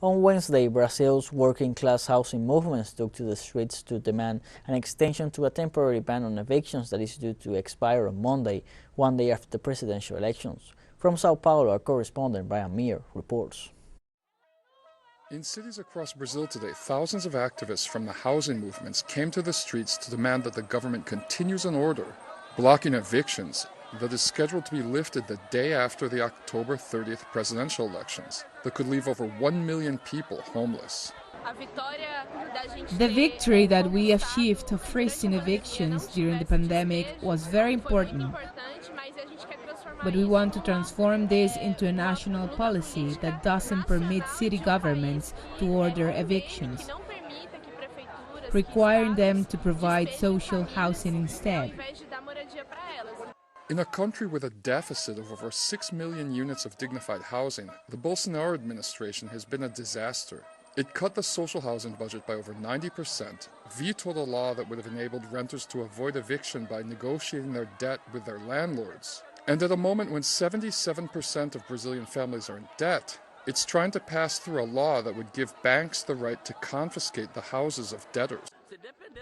On Wednesday, Brazil's working-class housing movements took to the streets to demand an extension to a temporary ban on evictions that is due to expire on Monday, one day after the presidential elections. From Sao Paulo, our correspondent Brian Meir reports. In cities across Brazil today, thousands of activists from the housing movements came to the streets to demand that the government continues an order blocking evictions that is scheduled to be lifted the day after the October 30th presidential elections that could leave over 1 million people homeless. The victory that we achieved of freezing evictions during the pandemic was very important, but we want to transform this into a national policy that doesn't permit city governments to order evictions, requiring them to provide social housing instead. In a country with a deficit of over 6 million units of dignified housing, the Bolsonaro administration has been a disaster. It cut the social housing budget by over 90%, vetoed a law that would have enabled renters to avoid eviction by negotiating their debt with their landlords. And at a moment when 77% of Brazilian families are in debt, it's trying to pass through a law that would give banks the right to confiscate the houses of debtors.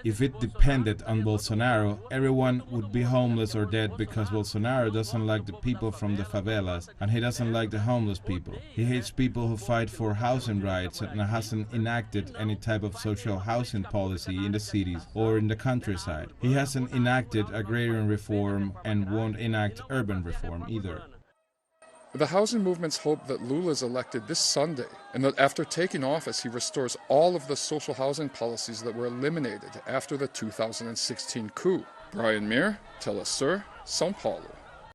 If it depended on Bolsonaro, everyone would be homeless or dead because Bolsonaro doesn't like the people from the favelas and he doesn't like the homeless people. He hates people who fight for housing rights and hasn't enacted any type of social housing policy in the cities or in the countryside. He hasn't enacted agrarian reform and won't enact urban reform either. The housing movements hope that Lula is elected this Sunday and that after taking office he restores all of the social housing policies that were eliminated after the 2016 coup. Brian Meir, teleSUR, São Paulo.